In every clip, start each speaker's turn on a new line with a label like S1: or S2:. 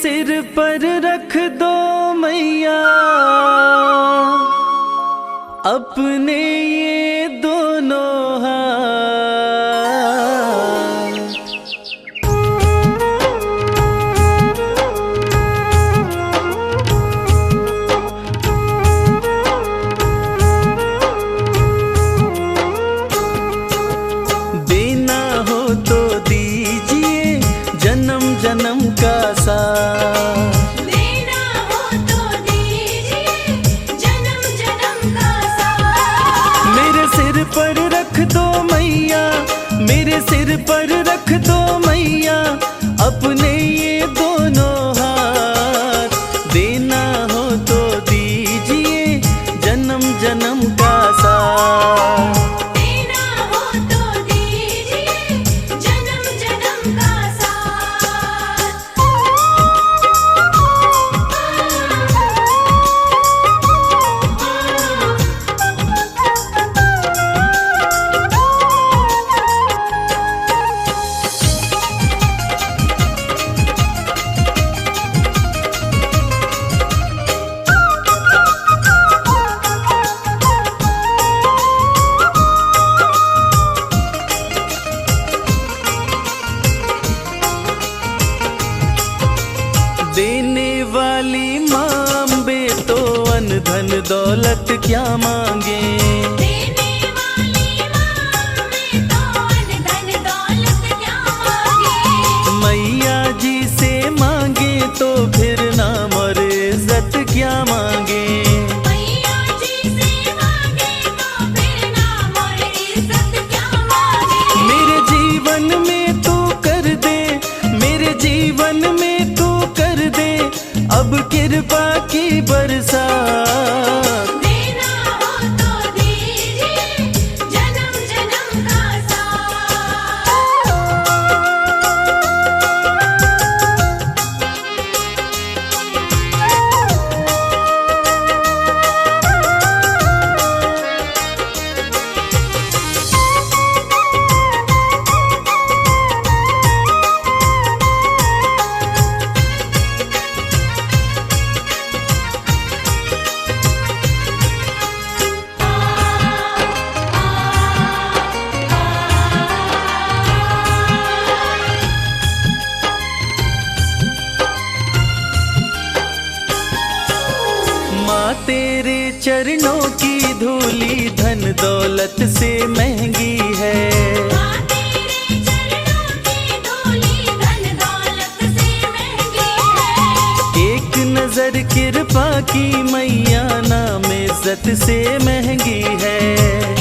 S1: सिर पर रख दो मैया अपने ये दोनों हाथ। देना हो तो दीजिए जन्म जन्म का साथ।
S2: देना हो तो दीजिए जन्म जन्म का साथ।
S1: मेरे सिर पर रख दो मैया, मेरे सिर पर रख दो मैया अपने ये दोनों हाथ। देना हो तो दीजिए जन्म जन्म का साथ।
S2: देना हो तो दीजिए जन्म जन्म का
S1: देने वाली माँ अम्बे तो अन धन दौलत क्या मांगे।
S2: देने वाली माँ अम्बे तो अन्न धन दौलत क्या मांगे।
S1: मैया जी से मांगे तो फिर नाम और इज्जत क्या मांगे।
S2: मैया जी से मांगे तो फिर नाम और इज्जत क्या मांगे।
S1: मेरे जीवन में तू कर दे, मेरे जीवन में तू कर दे अब कृपा की बरसात।
S2: देना हो तो दीजिए जन्म जन्म का साथ।
S1: माँ तेरे चरणों की धूली धन दौलत से महंगी है।
S2: माँ तेरे चरणों की धूली धन दौलत से महंगी है।
S1: एक नजर कृपा की मैया नाम इज्जत से महंगी है।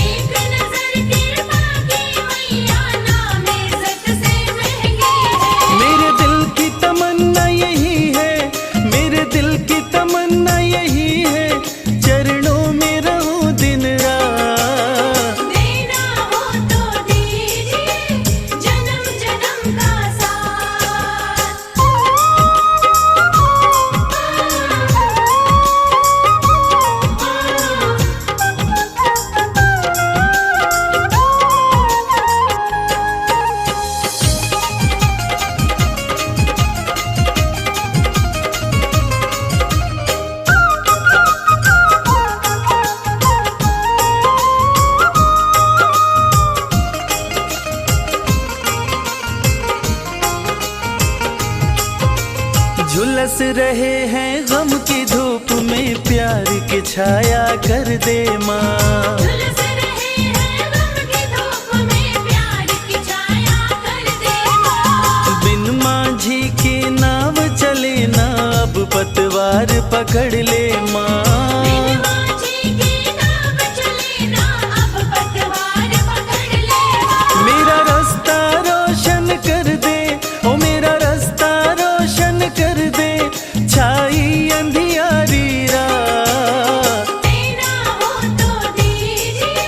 S2: एक नजर कृपा की मैया नाम इज्जत से महंगी है।
S1: मेरे दिल की तमन्ना यही है, मेरे दिल की तमन्ना यही है चरणों में रहूं दिन रात।
S2: देना हो तो दीजिए जन्म जन्म का
S1: झुलस रहे हैं गम की धूप में प्यार की छाया कर दे माँ।
S2: झुलस रहे हैं गम की धूप में प्यार की छाया कर दे माँ।
S1: बिन माझी के नाव चले ना अब पतवार पकड़ ले माँ।
S2: बिन माझी की नाव चले ना अब पतवार पकड़ ले माँ।
S1: मेरा रास्ता रोशन कर दे, ओ मेरा रास्ता रोशन कर दे छाई अंधियारी रात।
S2: देना हो तो दीजिए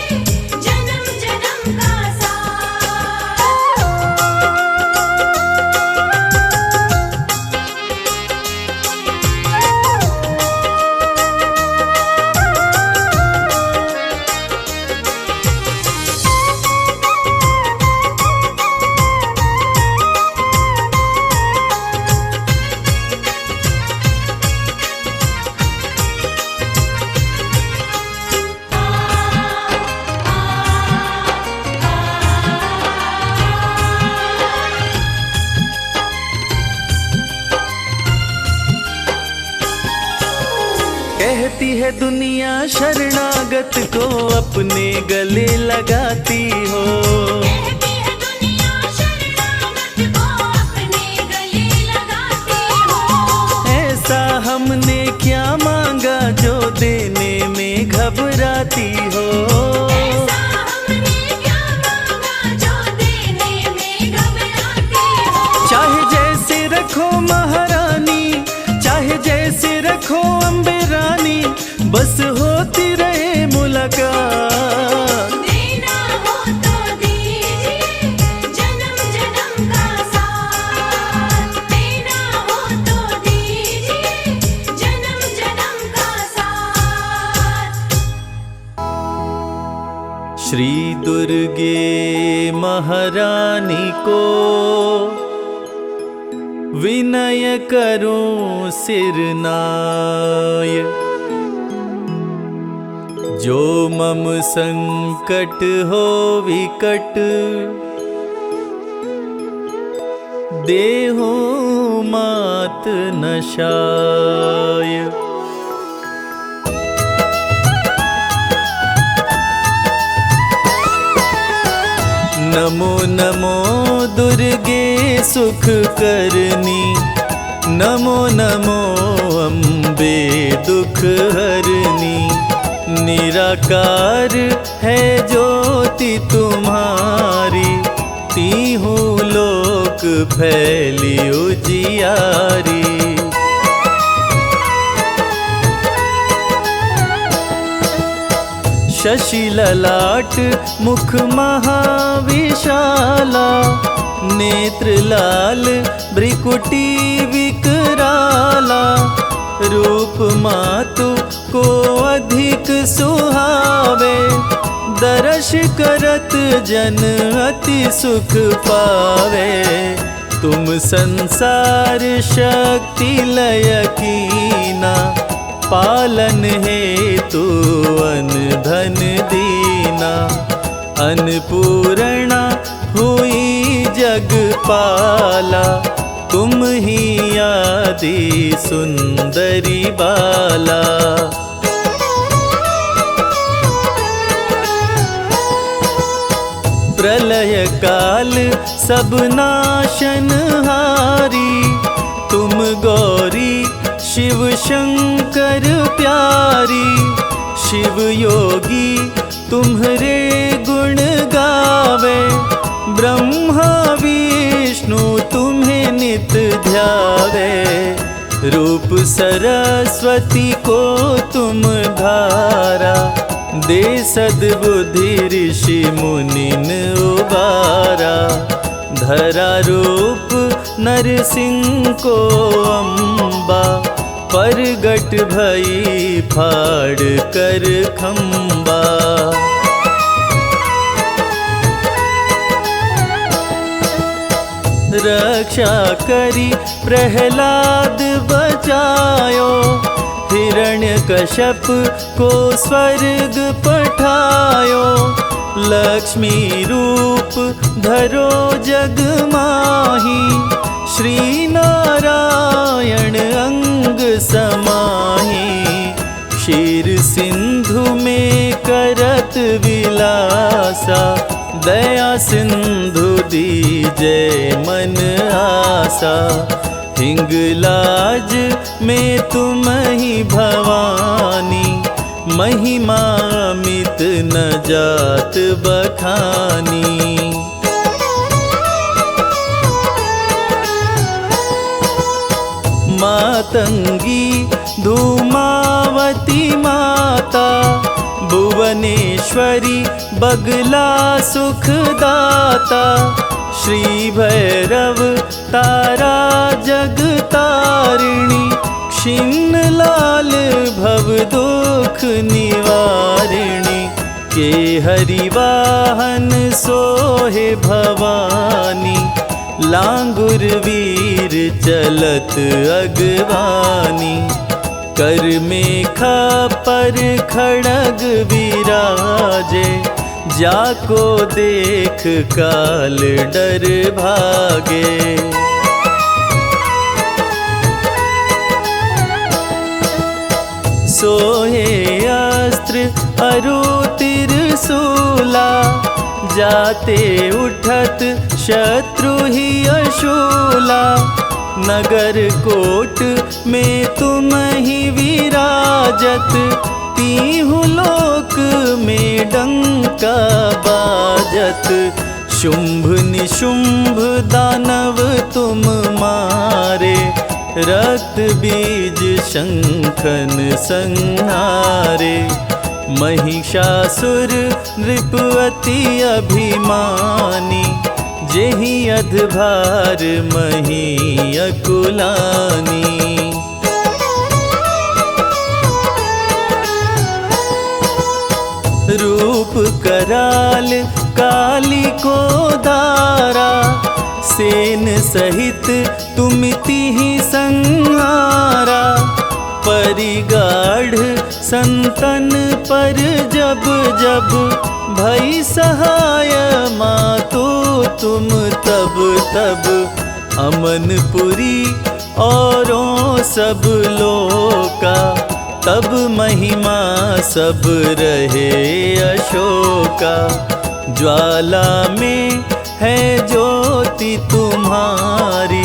S2: जन्म जन्म का साथ।
S1: कहती है दुनिया शरणागत को अपने गले लगाती हो।
S2: कहती है दुनिया शरणागत को अपने गले लगाती हो।
S1: ऐसा हमने क्या मांगा जो देने में घबराती हो।
S2: ऐसा हमने क्या मांगा जो देने में घबराती हो।
S1: चाहे जैसे रखो महारानी, चाहे जैसे रखो अम्बे रानी, बस होती रहे मुलाकात।
S2: देना हो तो दीजिए जन्म जन्म का साथ। देना हो तो दीजिए जन्म जन्म का साथ।
S1: श्री दुर्गे महारानी को विनय करूं सिरनाय, जो मम संकट हो विकट, देहु मात नशाय। नमो नमो दुर्गे सुख करनी, नमो नमो अम्बे दुख हरनी। निराकार है ज्योति तुम्हारी, तीहू लोक फैली उजियारी। शशि ललाट मुख महाविशाला, नेत्र लाल भ्रिकुटी विकराला। रूप मातु को अधिक सुहावे, दर्श करत जन अति सुख पावे। तुम संसार शक्ति लय कीना, पालन हेतु अन धन दीना। अन्नपूर्णा हुई जगपाला, तुम ही आदि सुंदरी बाला। प्रलय काल सब नाशनहारी, तुम गौरी शिव शंकर प्यारी। शिव योगी तुम्हारे गुण गावे, ब्रह्मा विष्णु तुम्हें नित ध्यावे। रूप सरस्वती को तुम धारा, दे सद्बुद्धि ऋषि मुनिन उबारा। धरा रूप नरसिंह को अम्बा, परगट भई फाड़ कर खम्बा। रक्षा करी प्रहलाद बचायो, हिरण्यकश्यप को स्वर्ग पठायो। लक्ष्मी रूप धरो जग माही, श्री नारायण अंग समाही। क्षीर सिंधु में करत विलासा, दया सिंधु दीजे मन आसा। हिंगलाज में तुम ही भवानी, महिमा मित न जात बखानी। मातंगी धूमावती माता, भुवनेश्वरी बगला सुखदाता। श्री भैरव तारा जगतारिणी, क्षीण लाल भव दुख निवारिणी। के हरिवाहन सोहे भवानी, लांगुर वीर चलत अगवानी। कर में पर खड़ग विराजे, जाको देख काल डर भागे। सोहे अस्त्र अरु त्रिशूला, जाते उठत शत्रु ही अशूला। नगर कोट में तुम ही विराजत, तीहु लोक में डंका बाजत। शुंभ निशुंभ दानव तुम मारे, रक्त बीज शंखन संहारे। महिषासुर नृपति अभिमानी, जेहि अधभार मही अकुलानी। रूप कराल काली को दारा, सेन सहित तुमिति ही संहारा। परिगाढ़ संतन पर जब जब, भई सहाय मातो तुम तब तब। अमनपुरी औरों सब लोका, तब महिमा सब रहे अशोका। ज्वाला में है ज्योति तुम्हारी,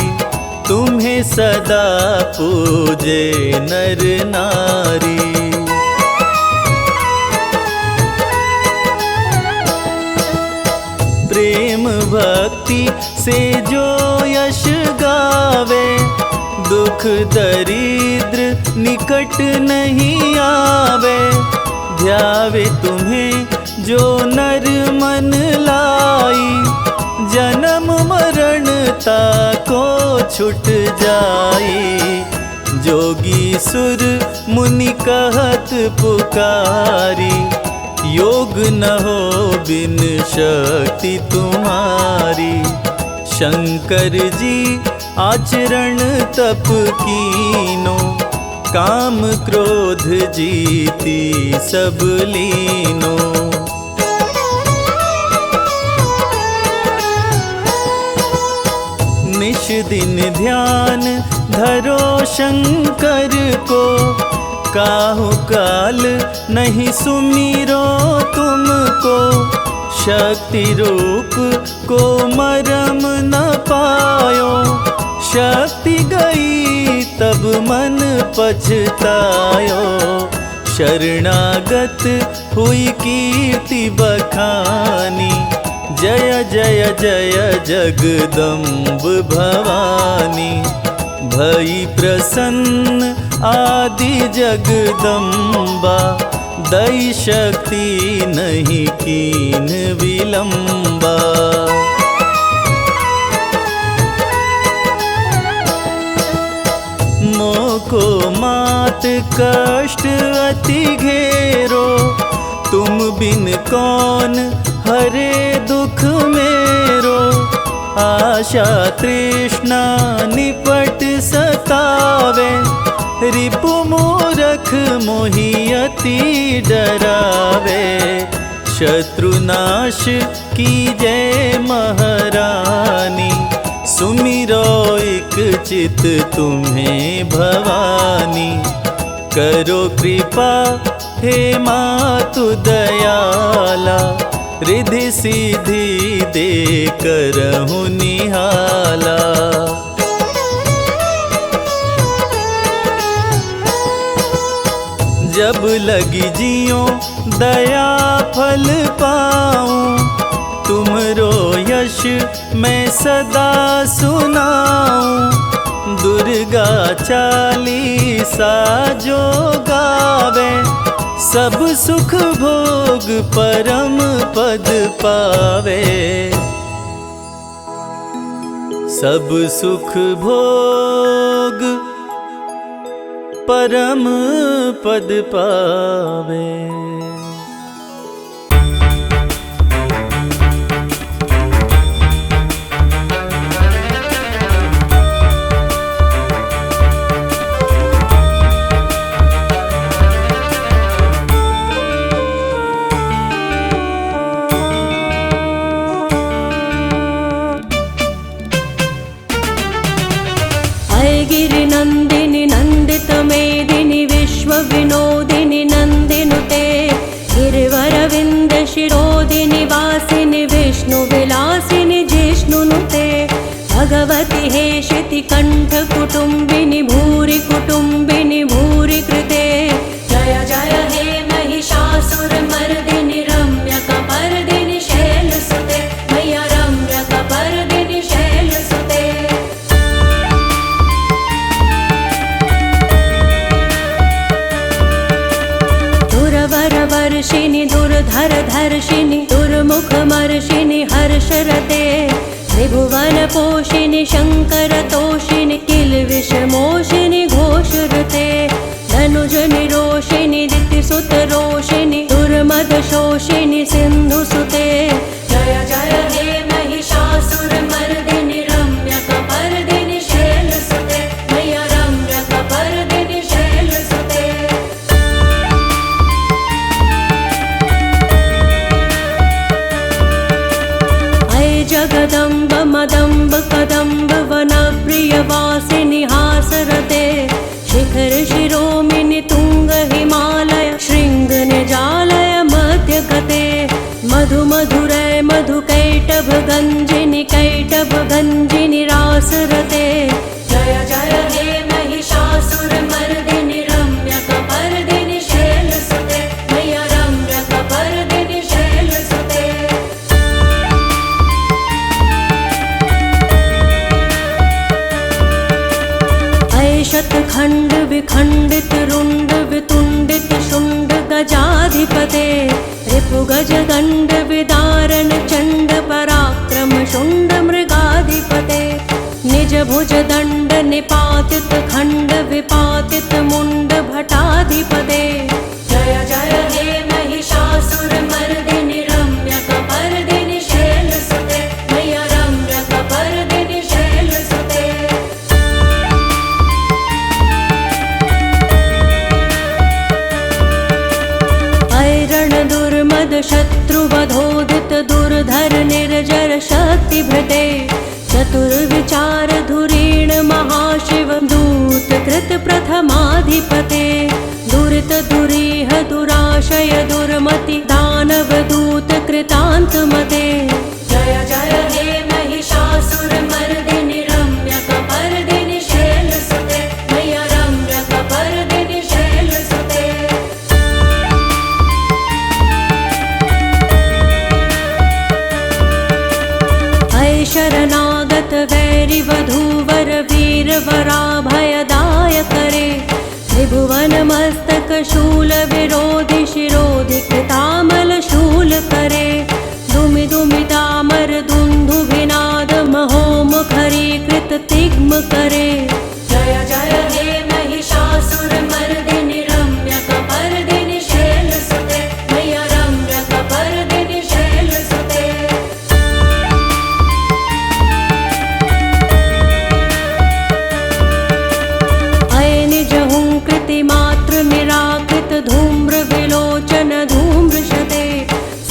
S1: तुम्हें सदा पूजे नर नारी। प्रेम भक्ति से जो यश गावे, दुख दरिद्र निकट नहीं आवे। ध्यावे तुम्हें जो नर मन लाई, जन्म मरण ताको छुट जाई। जोगी सुर मुनि कहत पुकारी, योग न हो बिन शक्ति तुम्हारी। शंकर जी आचरण तप कीनो, काम क्रोध जीती सब लीनो। निश दिन ध्यान धरो शंकर को, काहु काल नहीं सुमिरो तुमको। शक्ति रूप को मरम न पायो, शक्ति गई तब मन पछतायो। शरणागत हुई कीर्ति बखानी, जय जय जय जगदम्ब भवानी। भई प्रसन्न आदि जगदम्बा, दई शक्ति नहीं कीन विलंबा। मोको मात कष्ट अति घेरो, तुम बिन कौन हरे दुख मेरो। आशा तृष्णा निपट सतावे, रिपु मूरख मोहि अति डरावे। शत्रुनाश की जय महारानी, सुमिरो एक चित तुम्हें भवानी। करो कृपा हे मातु दयाला, रिधि सिद्धि दे करहु निहाला। जब लगी जियो दया फल पाऊं, तुमरो यश मैं सदा सुनाऊं। दुर्गा चालीसा जो गावे, सब सुख भोग परम पद पावे। सब सुख भोग परम पद पावे।
S3: गिरिनन्दिनि नन्दित मेदिनि विश्व विनोदिनि दुर्मति हेशिति कंठ कुटुंबिनि भूरि कुटुंबिनि भूरि कृते। जय जय हे महिषासुर मर्दिनि रम्यकपर्दिनि शैलसुते, मैया रम्यकपर्दिनि शैलसुते। दुर्वरवर्षिणि दुर्धरधर्षिणि दुर्मुखमर्षिणि हर्षरते, त्रिभुवनपोषिणि शङ्करतोषिणि किल्बिषमोषिणि घोषरते। धनुजनिरोषिणि दितिसुतरोषिणि दुर्मदशोषिणि सिन्धुसुते। जय जय हे महिषासुरमर्दिनि रम्यकपर्दिनि शैलसुते, मैया रम्यकपर्दिनि शैलसुते। जगदम्ब मदम्ब कदम्ब वनप्रियवासिनि हासरते, शिखर शिरोमिनि तुंग हिमालय शृंग निजालय मध्यगते। मधु मधुरै मधुकैटभ गंजिनि कैटभ गंजिनि रासरते। जय जय हे महिषासुरमर्दिनि रम्यकपर्दिनि शैलसुते, मैया रम्यकपर्दिनि शैलसुते। शतखंड विखंडित रुंड वितुंडित शुंड गजाधिपते, रिपुगज दंड विदारण चंड पराक्रम शुंड मृगाधिपते। निज भुज दंड निपातित खंड विपातित मुंड भटाधिपते। जय जय हे महिषासुरमर्दिनि रम्यकपर्दिनि शैलसुते, मैया रम्यकपर्दिनि शैलसुते। दुर्मद शत्रुवधोदित दुर्धर निर्जर शक्तिभृते, चतुर्विचार धुरीण महाशिव दूत कृत प्रथमाधिपते। दुरित दुरीह दुराशय दुर्मति दानव दूत कृतान्तमते। जय जय हे महिषासुरमर्दिनि रम्यकपर्दिनि शैलसुते, मैया रम्यकपर्दिनि शैलसुते। शरणागत वैरि वधूवर वीर वराभयदाय करे, त्रिभुवन मस्तक शूल विरोधि शिरोधि कृतामल शूल करे। दुमि दुमि तामर दुन्दुभिनाद महोमुखरी कृत तिग्म करे। जय जय हे महिषासुरमर्दिनि रम्यकपर्दिनि शैलसुते, मैया रम्यकपर्दिनि शैलसुते। कृतिमात्र निराकृत धूम्र विलोचन धूम्रशते,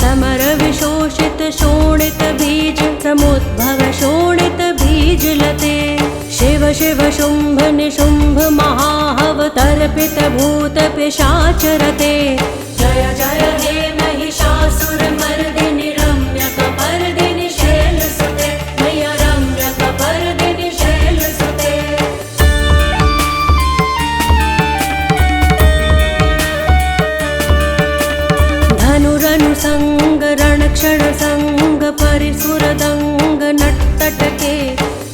S3: समर विशोषित शोणित बीज समुद्भव शोणित बीज लते। शिव शिव शुंभ निशुंभ महाहव तर्पित भूत पिशाचरते। जय जय हे महिषासुरमर्दिनि रम्यकपर्दिनि शैलसुते, मैया रम्यकपर्दिनि शैलसुते। धनुरनुसंग रणक्षण संग परिसुरदंग नट्टटके,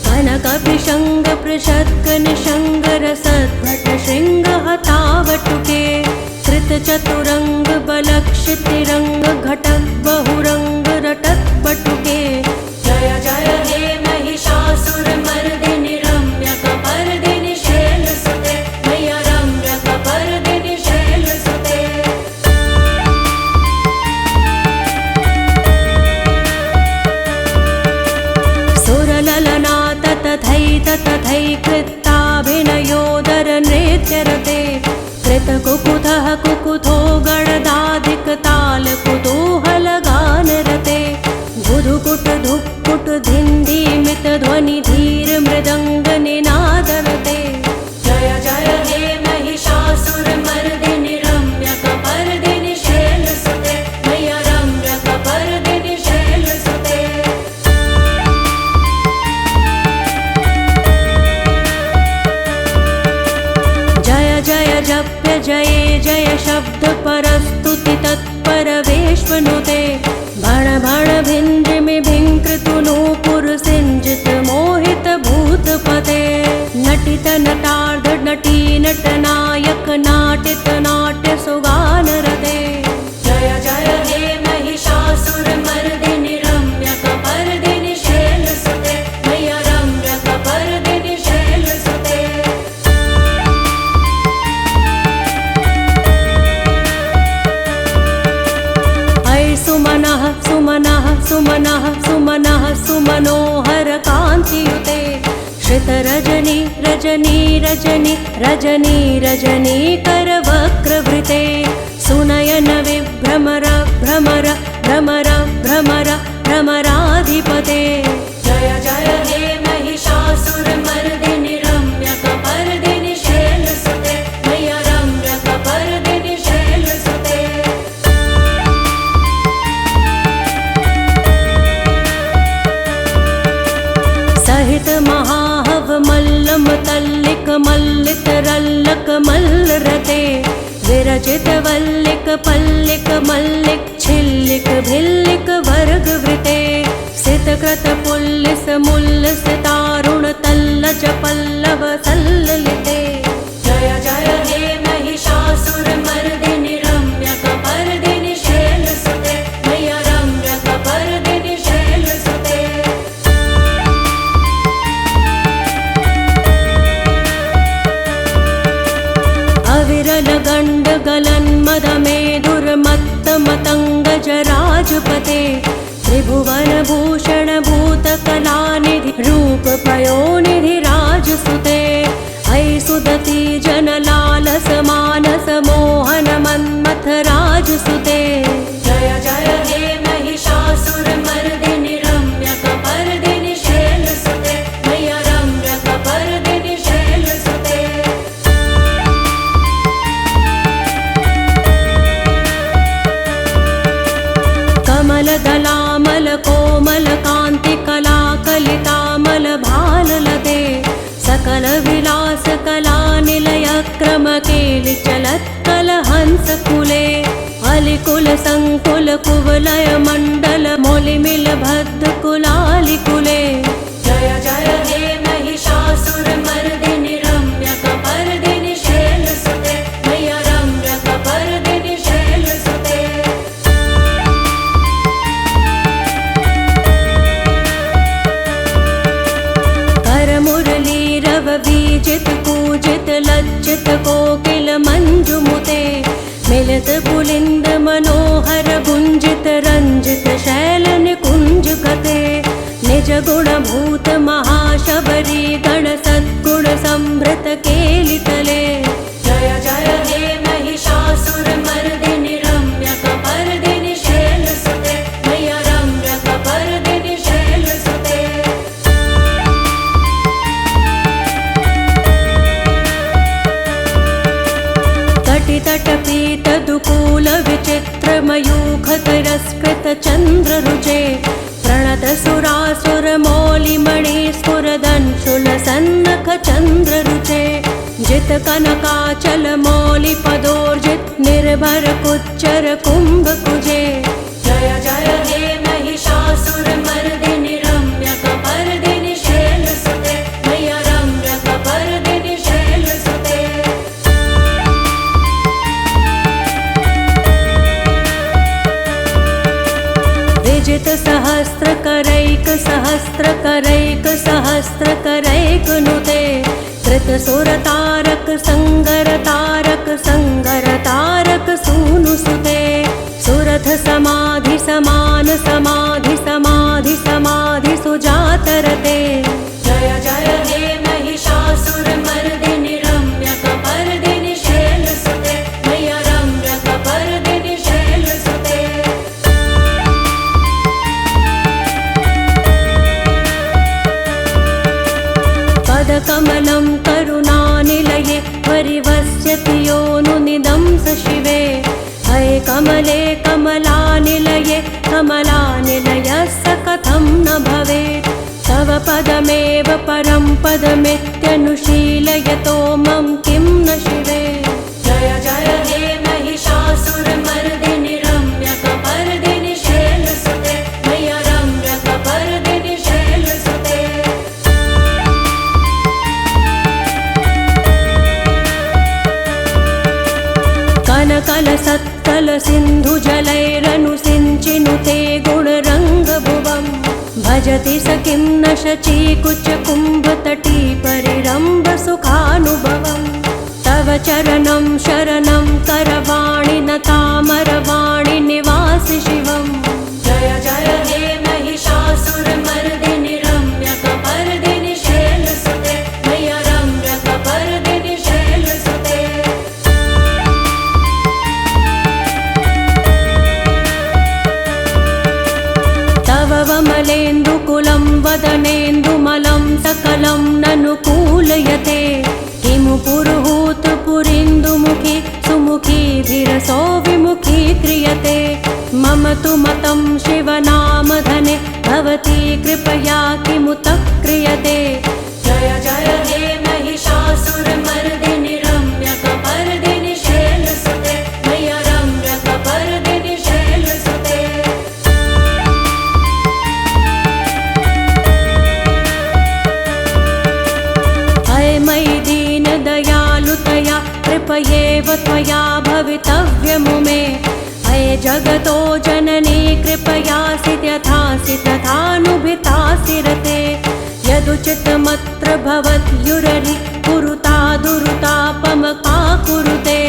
S3: कनकपिशंग पृषत्क निशंग रसद्भट शृंग हतावटुके। कृत चतुरंग बलक्षितिरंग घटक बहुरंग रटक बटुके। जय जय हे महिषासुरमर्दिनि रम्यकपर्दिनि शैलसुते, मैया रम्यकपर्दिनि शैलसुते। सुरललनात तथैत तथैकृत्ताभिनयोदर नृत्यरते। कृतकुकुतः कुकुथो गणदाधिक ताल कुतूहल गानरते। गुधुकुट धुक्कुट धिन्धीमित ध्वनि धीर मृदंग निनादरते। जय जय हे महिषासुरमर्दिनि रम्यकपर्दिनि शैलसुते, मैया रम्यकपर्दिनि शैलसुते। शब्द परस्तुति तत्पर वेश्वनुते भण भण भिञ्जिमि भिङ्कृतु नूपुर सिञ्जित मोहित भूतपते नटित नटार्ध नटी नटनायक नाटित नाट्य सुगानरते जय जय हे महिषासुरमर्दिनि रम्यकपर्दिनि शैलसुते मय्या रम्यकपर्दिनि शैलसुते अयि सुमनः सुमनः सुमनः सुमनः सुमनोहर कान्तियुते श्रितरजनी रजनी रजनी रजनी रजनी करवक्रवृते सुनयन विभ्रमर भ्रमर भ्रमर भ्रमर भ्रमराधिपते जय जय हे महिषासुरमर्दिनि रम्यकपर्दिनि शैलसुते मय्या रम्यकपर्दिनि शैलसुते सहित महाहव मल्लम तल्लिक मल्लित रल्लक मल्लरते विरचित वल्लिक पल्लिक मल्लिक छिल्लिक भिल्लिक वर्गवृते सितकृत पुल्लिस मुल्लिस तारुण तल्लज पल्लव सल्ललिते जय जय हे महिषासुरमर्दिनि रम्यकपर्दिनि शैलसुते मय्या रम्यकपर्दिनि शैलसुते अविरल गण्ड गलन मदमेधुर्मत्त मतङ्गजराजपते त्रिभुवन भूषण भूत कलानिधि रूप पयोनिधि राजसुते अयि सुदति जनलालस मानस मोहन मन्मथ राजसुते जय जय हे महिषासुरमर्दिनि रम्यकपर्दिनि शैलसुते मय्या रम्यकपर्दिनि शैलसुते कमलदलामल कोमल कान्ति कला कलितामल भाललते सकल विलास कला निलय क्रम केलि चलत्कल हंस कुले अलिकुल संकुल कुवलय मण्डल मोलिमिल भद्द कुलालि कुले जय जय हे महिषासुरमर्दिनि रम्यकपर्दिनि शैलसुते मय्या रम्यकपर्दिनि शैलसुते करमुरलीरव बीजित पूजित लज्जित कोकिल मंजुमुते मिलित पुलिंद मनोहर गुंजित रंजित शैल निकुंज गते निज गुण भूत महाशबरी गण सद्गुण संभृत केलितले जय जय हे महिषासुरमर्दिनि रम्यकपर्दिनि शैलसुते मय्या रम्यकपर्दिनि शैलसुते कटितटपीत दुकूल विचित्र मयूख तिरस्कृत चंद्र रुचे प्रणत सुरासुर मौलि मणि स्फुरदंशुल सन्नख चंद्र रुचे जित कनकाचल मौलि पदोर्जित निर्भर कुच्चर कुंभ कुजे जय जय हे महिषासुरमर्दिनि रम्यकपर्दिनि शैलसुते मय्या रम्यकपर्दिनि शैलसुते विजित सहस्र करैक सहस्र करैक सहस्र करैक नुते कृत सुर तारक संगर तारक संगर तारक सूनु सुते सुरथ समाधि समान समाधि समाधि समाधि सुजातरते जय जय हे महिषासुरमर्दिनि रम्यकपर्दिनि शैलसुते मय्या रम्यकपर्दिनि शैलसुते पदकमलं करुणानिलये परिवस्यति योनुनिदं स शिवे अये कमले कमलानिलये कमलानिलयः स कथं न भवेत् तव पदमेव परं पदमित्यनुशीलयतो मम किं न शिवे जय जय हे सत्तल सिन्धु जलैरनुसिञ्चिनुते गुणरङ्गभुवम् भजति स किं न शचीकुच कुम्भतटी परिरम्भ सुखानुभवम् तव चरणं शरणं करवाणि नतामरवाणि निवासि शिवम् जय जय हे महिषासुरमर्दिनि रम्यकपर्दिनि शैलसुते मय्य रम्यकपर्दिनि शैलसुते तव वमलेन्दुकुलं वदनेन्दुमलं सकलं ननुकूलयते किमु पुरुहूतपुरीन्दुमुखी सुमुखीभिरसो विमुखी क्रियते मम तु मतं शिवनामधने भवती कृपया किमुत क्रियते जय जय हे महिषासुरमर्दिनि रम्यकपर्दिनि शैलसुते मय्य रम्यकपर्दिनि शैलसुते अय मयि दीनदयालुतया कृपयेव त्वया भवितव्यमुमे अय जगतो जननी कृपयासि यथासि तथानुभितासि रते यदुचितमत्र भवत्युररि कुरुता दुरुतापमका कुरुते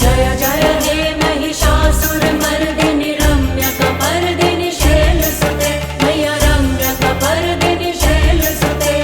S3: जय जय हे महिषासुरमर्दिनि रम्यकपर्दिनि शैलसुते मय्य रम्यकपर्दिनि शैलसुते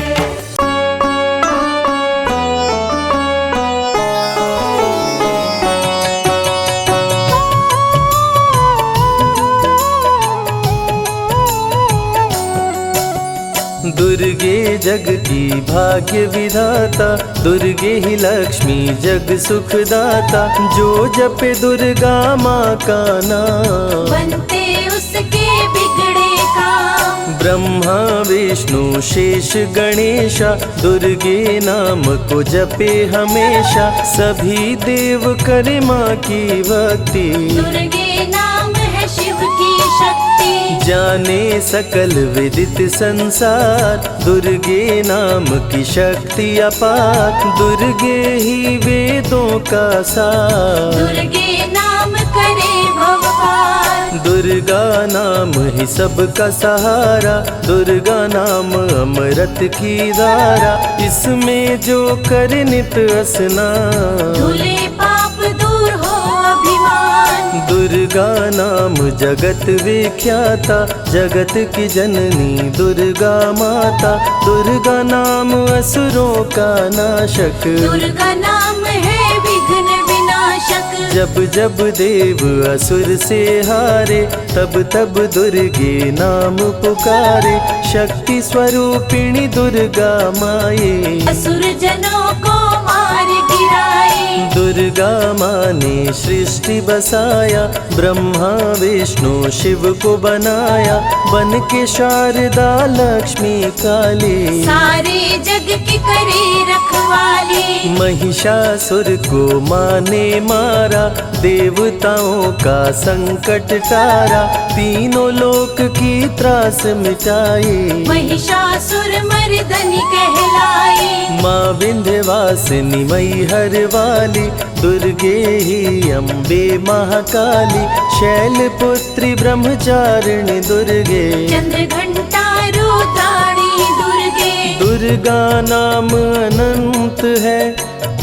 S1: दुर्गे जग की भाग्य विधाता दुर्गे ही लक्ष्मी जग सुखदाता जो जपे दुर्गा माँ का नाम
S2: बनते उसके बिगड़े काम
S1: ब्रह्मा विष्णु शेष गणेशा दुर्गे नाम को जपे हमेशा सभी देव करे माँ की भक्ति
S2: दुर्गे नाम है शिव की शक्ति
S1: जाने सकल विदित संसार दुर्गे नाम की शक्ति अपार दुर्गे ही वेदों का सार
S2: दुर्गे नाम करे भव पार
S1: दुर्गा नाम ही सबका सहारा दुर्गा नाम अमृत की धारा इसमें जो करे नित स्नान
S2: धुले पाप दूर हो अभिमान
S1: दुर्गा नाम जगत विख्याता जगत की जननी दुर्गा माता दुर्गा नाम असुरों का नाशक
S2: दुर्गा नाम है विघ्न विनाशक
S1: जब जब देव असुर से हारे तब तब दुर्गे नाम पुकारे शक्ति स्वरूपिणी दुर्गा माये
S2: असुर जनों को मार गिराए
S1: दुर्गा माँ ने सृष्टि बसाया ब्रह्मा विष्णु शिव को बनाया बन के शारदा लक्ष्मी काली
S2: सारे जग की करे रखवाली
S1: महिषासुर को माँ ने मारा देवताओं का संकट टारा तीनों लोक की त्रास मिटाई
S2: महिषासुर मर्दनी कहलाई
S1: माँ विंध्यवासिनी मैहर वाली दुर्गे ही अम्बे महाकाली शैलपुत्री ब्रह्मचारिणी दुर्गे
S2: चंद्र घंटा रुद्राणी दुर्गे
S1: दुर्गा नाम अनंत है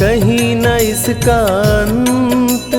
S1: कहीं न इसका अंत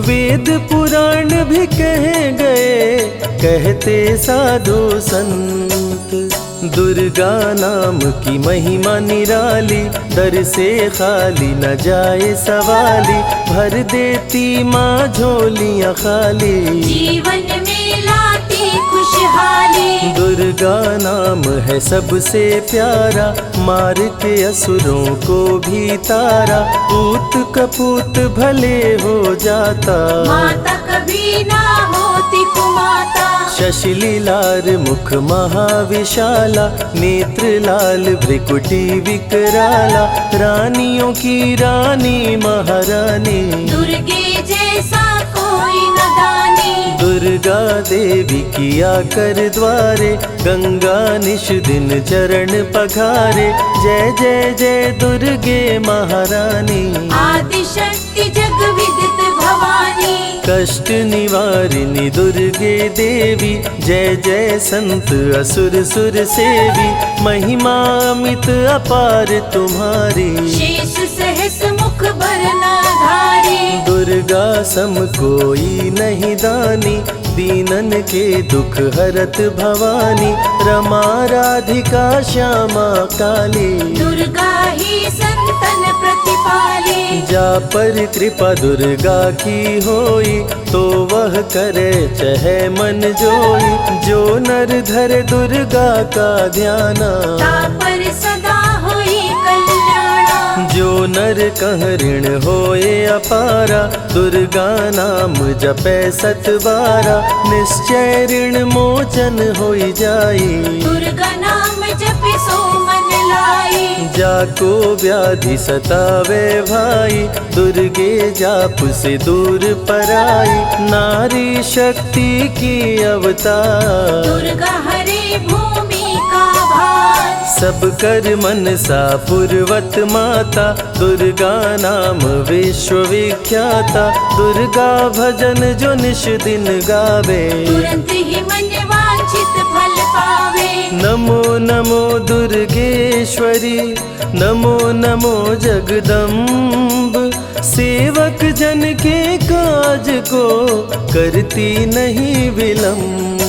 S1: वेद पुराण भी कह गए कहते साधु संत दुर्गा नाम की महिमा निराली दर से खाली न जाए सवाली भर देती माँ झोलियाँ खाली
S2: जीवन में लाती खुशहाली
S1: दुर्गा नाम है सबसे प्यारा मार के असुरों को भी तारा पूत कपूत भले हो जाता
S2: माता कभी ना होती कुमाता
S1: शशिलीलार मुख महाविशाला नेत्र लाल भ्रिकुटी विकराला रानियों की रानी महारानी
S2: दुर्गे जैसा कोई न दानी
S1: दुर्गा देवी किया कर द्वारे गंगा निश दिन चरण पखारे जय जय जय दुर्गे महारानी
S2: आदि शक्ति जग विदित
S3: भवानी।
S1: कष्ट निवारिणी दुर्गे देवी, जय जय संत असुर सुर सेवी। महिमा अमित अपार तुम्हारी,
S3: शेष सहस मुख भरना धारी।
S1: दुर्गा सम कोई नहीं दानी, दीनन के दुख हरत भवानी। रमा राधिका श्यामा काली,
S3: दुर्गा ही संतन प्रतिपाली।
S1: जा पर कृपा दुर्गा की होई, तो वह करे चहे मन जोई। जो नर धर दुर्गा का ध्याना,
S3: तापर सदा होई कल्याणा।
S1: जो नर कह ऋण होए अपारा, दुर्गा नाम जपै सत बारा। निश्चय ऋण मोचन होई जाई,
S3: दुर्गा नाम जपि सो मन लाई।
S1: जाको व्याधि सतावे भाई, दुर्गे जाप से दूर पराई। नारी शक्ति की अवतार,
S3: दुर्गा हरे भूमि का भार।
S1: सब कर मन सा पूर्वत माता, दुर्गा नाम विश्व विख्याता। दुर्गा भजन जो निश दिन गावे,
S3: तुरंत ही मन वांछित फल पावे।
S1: नमो नमो दुर्गेश्वरी, नमो नमो जगदम्ब। सेवक जन के काज को करती नहीं विलम्ब।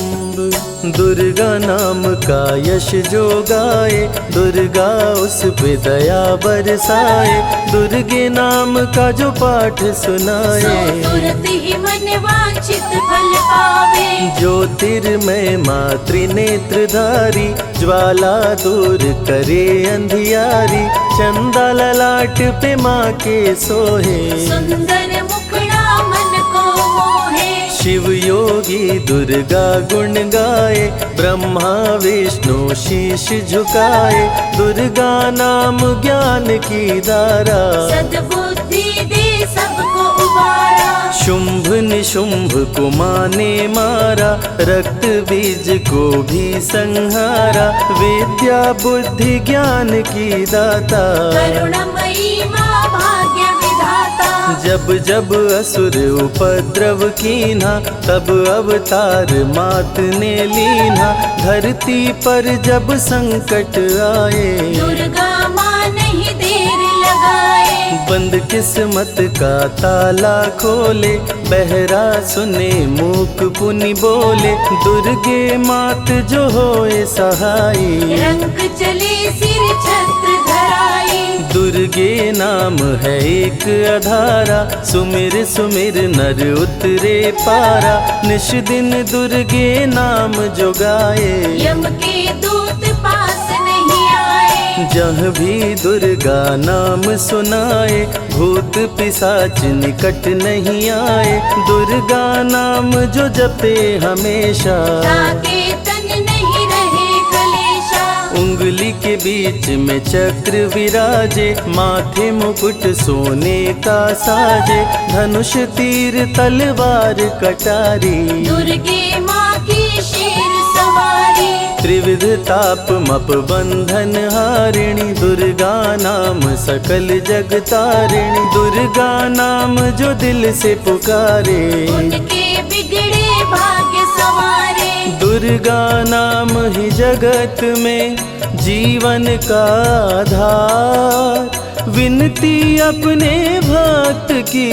S1: दुर्गा नाम का यश जो गाए, दुर्गा उस पे दया बरसाए। दुर्गे नाम का जो पाठ
S3: सो
S1: सुनाए,
S3: तुरंत ही मन वांछित फल पावे।
S1: ज्योतिर्मय मातृ नेत्रधारी, ज्वाला दूर करे अंधियारी। चंदा ललाट पे माँ के सोहे,
S3: सुंदर मुखड़ा मन को मोहे।
S1: शिव योगी दुर्गा गुण गाए, ब्रह्मा विष्णु शीश झुकाए। दुर्गा नाम ज्ञान की धारा,
S3: सद्बुद्धि दे सबको उबारा।
S1: शुंभ निशुंभ को माने मारा, रक्त बीज को भी संहारा। विद्या बुद्धि ज्ञान की दाता,
S3: करुणमयी माँ भाग्य विधाता।
S1: जब जब असुर उपद्रव कीन्हा, तब अवतार मात ने लीन्हा। धरती पर जब संकट आए,
S3: दुर्गा माँ नहीं देर लगाए।
S1: बंद किस्मत का ताला खोले, बहरा सुने मूक पुनि बोले। दुर्गे मात जो होए सहाई,
S3: रंग चले सिर छत्र धराई।
S1: दुर्गे नाम है एक आधारा, सुमिर सुमिर नर उतरे पारा। निश दिन दुर्गे नाम जो गाए,
S3: यम के दूत पास नहीं आए।
S1: जहाँ भी दुर्गा नाम सुनाए, भूत पिशाच निकट नहीं आए। दुर्गा नाम जो जपे हमेशा,
S3: ताके तन नहीं रहे कलेशा।
S1: उंगली के बीच में चक्र विराजे, माथे मुकुट सोने का साजे। धनुष तीर तलवार कटारी,
S3: दुर्गे माँ की शेर सवारी।
S1: त्रिविध ताप मप बंधन हारिणी, दुर्गा नाम सकल जग तारिणी। दुर्गा नाम जो दिल से पुकारे,
S3: उनके बिगड़े भाग्य सवारे।
S1: दुर्गा नाम ही जगत में जीवन का आधार। विनती अपने भक्त की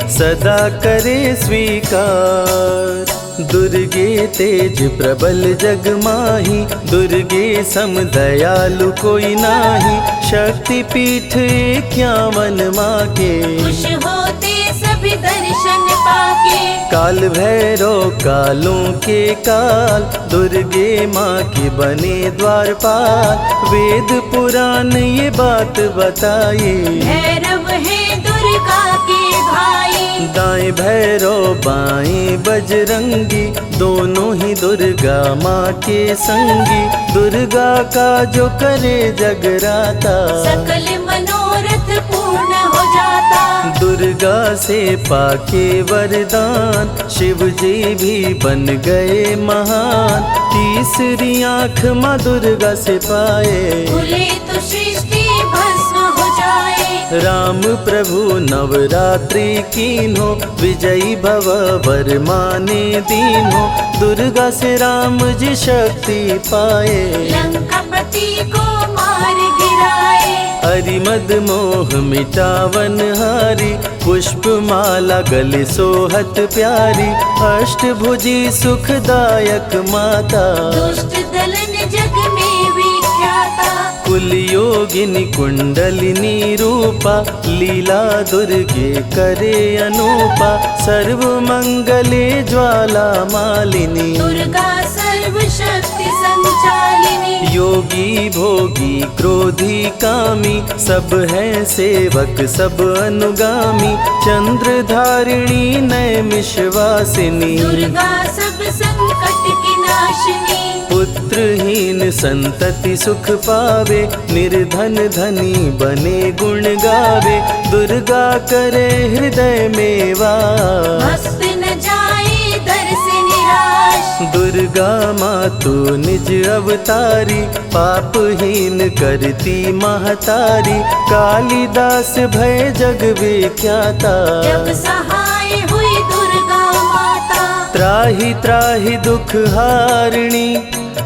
S1: सदा करे स्वीकार। दुर्गे तेज प्रबल जग माही, दुर्गे सम दयालु कोई नाही। शक्ति पीठ 51 माँ के,
S3: खुश होते सभी दर्शन पाके।
S1: काल भैरव कालों के काल, दुर्गे माँ के बने द्वारपाल। वेद पुराण ये बात बताई,
S3: भैरव है दुर्गा के भाई।
S1: दाएं भैरव बाएं बजरंगी, दोनों ही दुर्गा माँ के संगी। दुर्गा का जो करे जगराता,
S3: सकल मनोरथ पूर्ण हो जाता।
S1: दुर्गा से पाके वरदान, शिव जी भी बन गए महान। तीसरी आँख माँ दुर्गा से पाए,
S3: खुले तो सृष्टि भस्म हो जाए।
S1: राम प्रभु नवरात्रि कीन्हो, विजयी भव वर माने दीन्हो। दुर्गा से राम जी शक्ति पाए,
S3: लंकापति को मार गिराए।
S1: अरिमद मोह मिटावन हारी, पुष्प माला गले सोहत प्यारी। अष्टभुजी सुखदायक माता,
S3: दुष्ट दलन जग में विख्याता।
S1: कुल योगिनी कुंडलिनी रूपा, लीला दुर्गे करे अनूपा। सर्व मंगले ज्वाला मालिनी,
S3: दुर्गा सर्वशक्ति संचालिनी।
S1: योगी भोगी क्रोधी कामी, सब हैं सेवक सब अनुगामी। चंद्र धारिणी नैमिषवासिनी,
S3: दुर्गा सब संकट की नाशिनी।
S1: पुत्रहीन संतति सुख पावे, निर्धन धनी बने गुण गावे। दुर्गा करे हृदय में वास,
S3: भक्त न जाए दर से निराश।
S1: दुर्गा मातु निज अवतारी, पापहीन करती महतारी। कालिदास भय जग विख्याता,
S3: जब सहाय हुई दुर्गा माता।
S1: त्राहि त्राहि दुख हारिणी,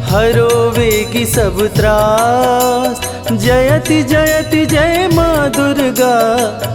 S1: हरो वेगी सब त्रास। जयति जयति जय माँ दुर्गा,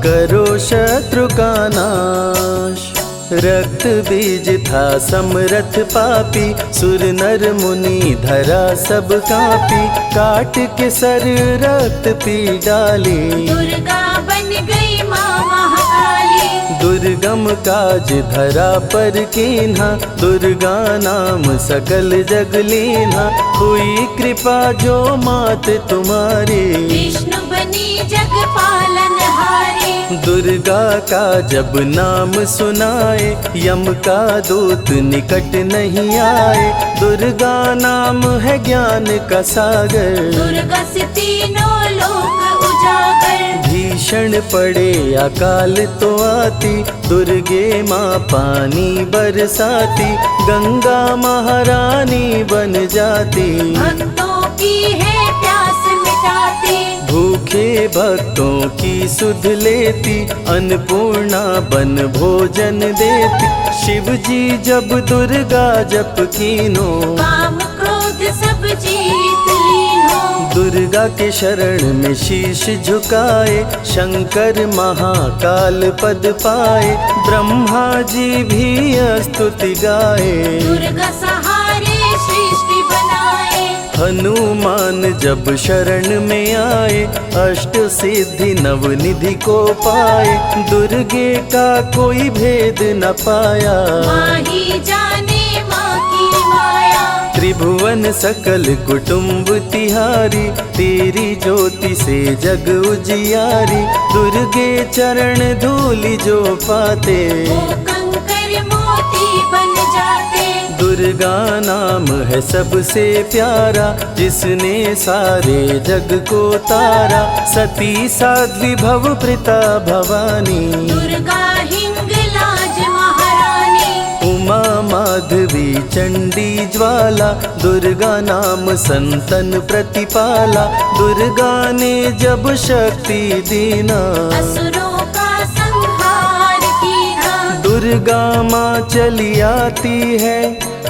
S1: करो शत्रु का नाश। रक्त बीज था समरथ पापी, सुर नर मुनि धरा सब कापी। काट के सर रक्त पी डाली,
S3: दुर्गा बन गई माँ महाकाली।
S1: दुर्गम काज धरा पर कीन्हा, दुर्गा नाम सकल जग लीन्हा। हुई कृपा जो मात तुम्हारी,
S3: विष्णु बनी जग पालनहारी।
S1: दुर्गा का जब नाम सुनाए, यम का दूत निकट नहीं आए। दुर्गा नाम है ज्ञान का सागर,
S3: दुर्गा से तीनों लोक उजागर।
S1: भीषण पड़े अकाल तो आती, दुर्गे माँ पानी बरसाती। गंगा महारानी बन जाती,
S3: भक्तों की है प्यास मिटाती।
S1: भूखे भक्तों की सुध लेती, अन्नपूर्णा बन भोजन देती। शिव जी जब दुर्गा जप कीनो,
S3: काम क्रोध सब जीत लीनो।
S1: दुर्गा के शरण में शीश झुकाए, शंकर महाकाल पद पाए। ब्रह्मा जी भी स्तुति गाए,
S3: दुर्गा सहारे सृष्टि बनाए।
S1: हनुमान जब शरण में आए, अष्ट सिद्धि नवनिधि को पाए। दुर्गे का कोई भेद न पाया,
S3: माँ ही जाने माँ की माया।
S1: त्रिभुवन सकल कुटुंब तिहारी, तेरी ज्योति से जग उजियारी। दुर्गे चरण धूलि जो पाते,
S3: वो कंकर मोती बन जाते।
S1: दुर्गा नाम है सबसे प्यारा, जिसने सारे जग को तारा। सती साध्वी भव प्रीता भवानी,
S3: दुर्गा हिंगलाज महारानी।
S1: उमा माधवी चंडी ज्वाला, दुर्गा नाम संतन प्रतिपाला। दुर्गा ने जब शक्ति दीना,
S3: असुरों का संहार कीना।
S1: दुर्गा माँ चली आती है,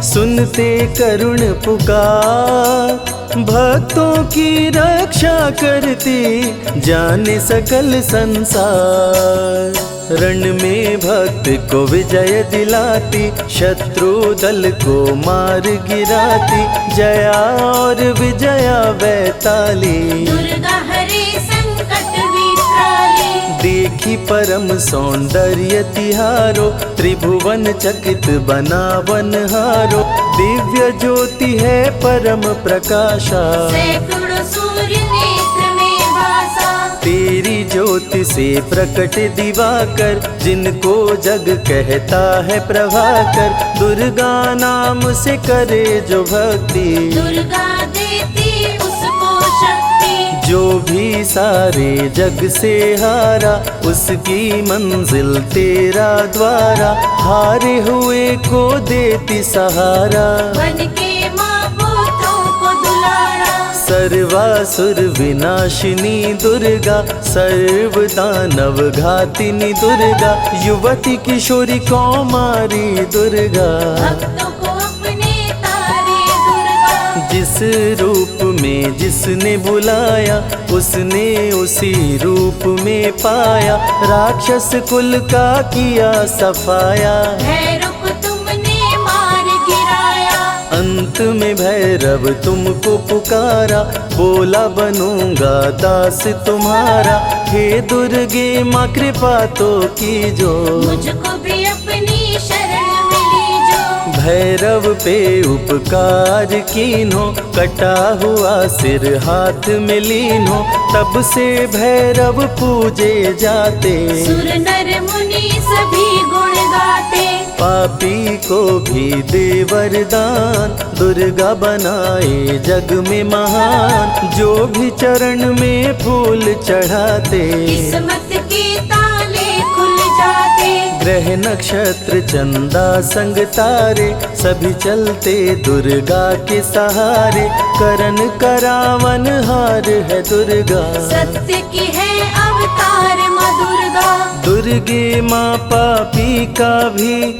S1: सुनते करुण पुकार। भक्तों की रक्षा करती, जाने सकल संसार। रण में भक्त को विजय दिलाती, शत्रु दल को मार गिराती। जया और विजया वैताली,
S3: दुर्गा हरे संकट विकराली।
S1: देखी परम सौंदर्य तिहारो, त्रिभुवन चकित बनावन हारो। दिव्य ज्योति है परम प्रकाशा,
S3: सैकड़ों सूर्य नेत्र में भासा।
S1: तेरी ज्योति से प्रकट दिवाकर, जिनको जग कहता है प्रभाकर। दुर्गा नाम से करे जो भक्ति,
S3: दुर्गा देती उसको शक्ति।
S1: जो भी सारे जग से हारा, उसकी मंजिल तेरा द्वारा। हारे हुए को देती सहारा,
S3: बन के माँ पुत्रों को दुलारा।
S1: सर्वासुर विनाशिनी दुर्गा, सर्व दानव घातिनी दुर्गा, युवती किशोरी कौमारी दुर्गा।
S3: भक्तों को अपने तारे दुर्गा,
S1: जिस रूप में जिसने बुलाया, उसने उसी रूप में पाया, राक्षस कुल का किया सफाया।
S3: भैरव को तुमने मार गिराया,
S1: अंत में भैरव तुमको पुकारा, बोला बनूंगा दास तुम्हारा। हे दुर्गे माँ कृपा तो कीजो,
S3: मुझको भी अपनी शरण में लीजो।
S1: भैरव पे उपकार कीन्हो, कटा हुआ सिर हाथ में लीन्हो, तब से भैरव पूजे जाते।
S3: सुर नर मुनि सभी गुण गाते,
S1: पापी को भी दे वरदान, दुर्गा बनाए जग में महान। जो भी चरण में फूल चढ़ाते,
S3: किस्मत के ताले खुल जाते।
S1: ग्रह नक्षत्र चंदा संग तारे, सभी चलते दुर्गा के सहारे। करन करावन हार है दुर्गा,
S3: सत्य की है अवतार माँ दुर्गा।
S1: दुर्गे माँ पापी का भी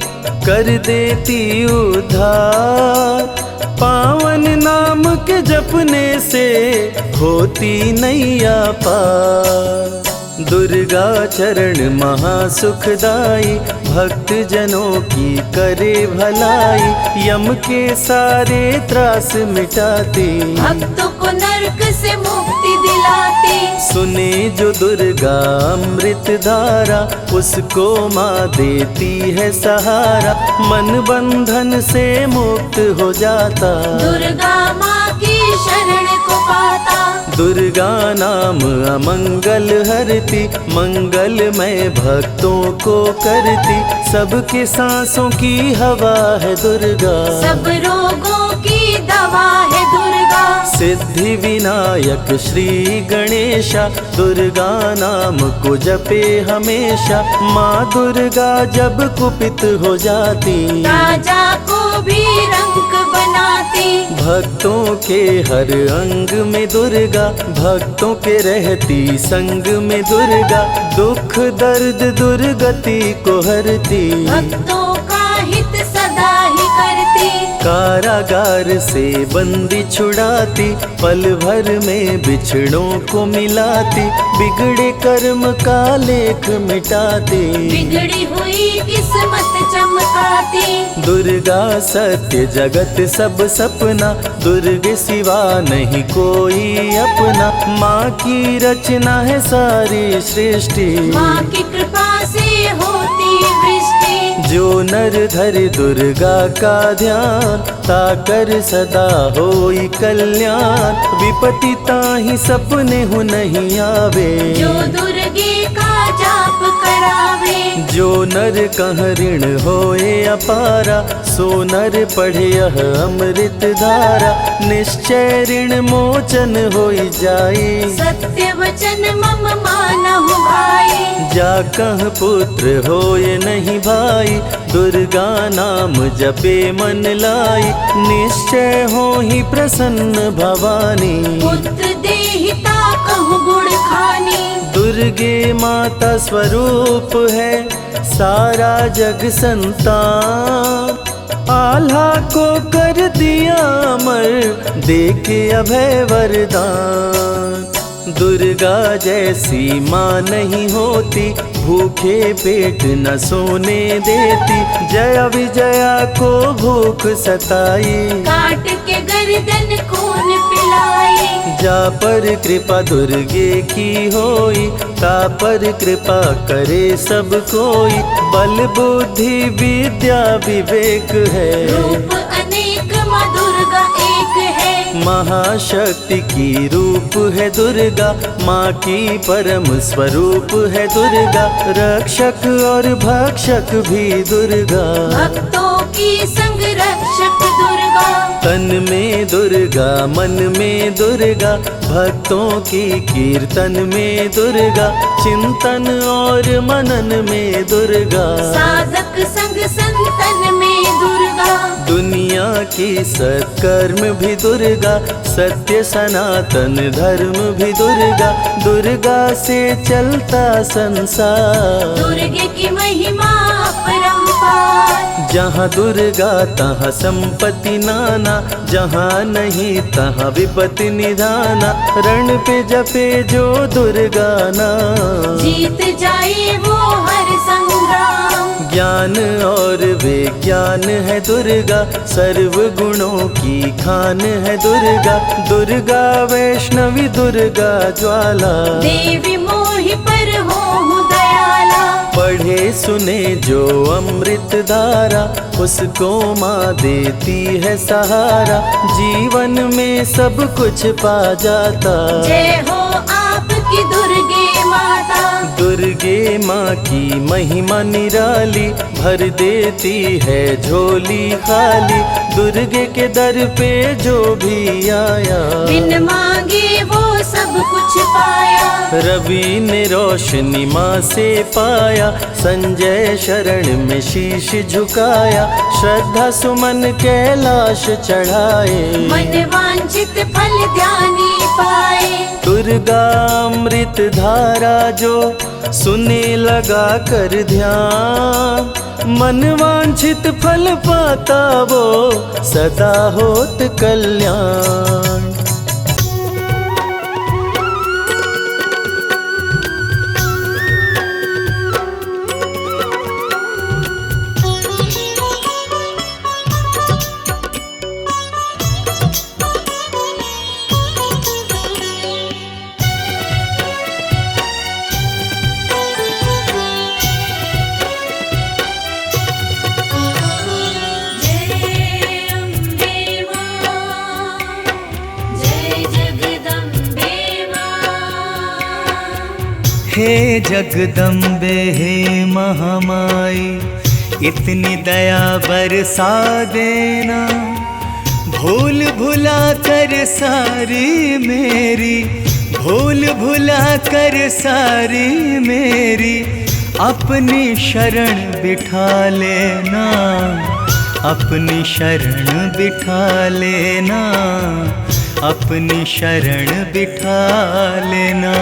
S1: कर देती उद्धार। पावन नाम के जपने से होती नैया पार। दुर्गा चरण महासुखदाई, भक्त जनों की करे भलाई। यम के सारे त्रास मिटाती,
S3: भक्तों को नरक से मुक्ति दिलाती।
S1: सुने जो दुर्गा अमृत धारा, उसको माँ देती है सहारा। मन बंधन से मुक्त हो जाता,
S3: दुर्गा माँ की शरण को पाता।
S1: दुर्गा नाम अमंगल हरती, मंगलमय भक्तों को करती। सबके सांसों की हवा है दुर्गा,
S3: सब रोगों की दवा है दुर्गा।
S1: सिद्धि विनायक श्री गणेशा, दुर्गा नाम को जपे हमेशा। माँ दुर्गा जब कुपित हो जाती,
S3: राजा को भी रंक बनाती।
S1: भक्तों के हर अंग में दुर्गा, भक्तों के रहती संग में दुर्गा। दुख दर्द दुर्गति को हरती,
S3: भक्तों का हित सदा ही करती।
S1: कारागार से बंदी छुड़ाती, पल भर में बिछड़ों को मिलाती। बिगड़े कर्म का लेख मिटाती,
S3: बिगड़ी हुई किस्मत चमकाती।
S1: दुर्गा सत्य जगत सब सपना, दुर्गे सिवा नहीं कोई अपना। माँ की रचना है सारी सृष्टि,
S3: माँ की कृपा से होती वृष्टि।
S1: जो नर धरे दुर्गा का ध्यान, ताकर सदा होई कल्याण। विपत्ति ताहि सपने हो नहीं आवे,
S3: जो दुर्गे का जाप करावे।
S1: जो नर कह ऋण होए अपारा, सो नर पढ़े यह अमृत धारा। निश्चय ऋण मोचन होई जाई,
S3: सत्य वचन मम मानहु भाई।
S1: जा कह पुत्र होए नहीं भाई, दुर्गा नाम जपे मन लाई। निश्चय हो ही प्रसन्न भवानी,
S3: पुत्र देहिता कहु गुण खानी।
S1: दुर्गे माता स्वरूप है सारा जग संतान। आल्हा को कर दिया अमर, देके अभय वरदान। दुर्गा जैसी माँ नहीं होती, भूखे पेट न सोने देती। जया विजया को भूख सताई,
S3: काट के गर्दन खून पिलाई।
S1: जा पर कृपा दुर्गे की होई, ता पर कृपा करे सब कोई। बल बुद्धि विद्या विवेक है,
S3: रूप अनेक माँ दुर्गा एक है।
S1: महाशक्ति की रूप है दुर्गा, माँ की परम स्वरूप है दुर्गा। रक्षक और भक्षक भी दुर्गा,
S3: भक्तों की संग रक्षक दुर्गा।
S1: तन में दुर्गा मन में दुर्गा, भक्तों की कीर्तन में दुर्गा। चिंतन और मनन में दुर्गा,
S3: साधक संग संतन में दुर्गा। पाया।
S1: दुनिया की सत्कर्म भी दुर्गा, सत्य सनातन धर्म भी दुर्गा, दुर्गा से चलता संसार।
S3: दुर्गे की महिमा अपरंपार।
S1: जहाँ दुर्गा तहाँ संपत्ति नाना, जहाँ नहीं तहाँ विपत्ति निधाना। रण पे जपे जो दुर्गा नाम,
S3: जीत जाए वो हर संग्राम।
S1: ज्ञान और विज्ञान है दुर्गा, सर्व गुणों की खान है दुर्गा। दुर्गा वैष्णवी दुर्गा ज्वाला,
S3: देवी मोहि पर हो दयाला।
S1: पढ़े सुने जो अमृत धारा, उसको माँ देती है सहारा। जीवन में सब कुछ पा जाता।
S3: जय हो आपकी दुर्गे माता।
S1: दुर्गे माँ की महिमा निराली, भर देती है झोली खाली। दुर्गे के दर पे जो भी आया,
S3: बिन मांगे वो सब कुछ पाया।
S1: रवि ने रोशनी माँ से पाया, संजय शरण में शीश झुकाया। श्रद्धा सुमन कैलाश चढ़ाए,
S3: मन वांछित फल ध्यानी पाए।
S1: दुर्गा अमृत धारा जो सुने लगा कर ध्यान, मन वांछित फल पाता वो सदा होत कल्याण। हे जगदम्बे हे महामाई, इतनी दया बरसा देना। भूल भुला कर सारी मेरी, भूल भुला कर सारी मेरी, अपनी शरण बिठा लेना। अपनी शरण बिठा लेना, अपनी शरण बिठा लेना।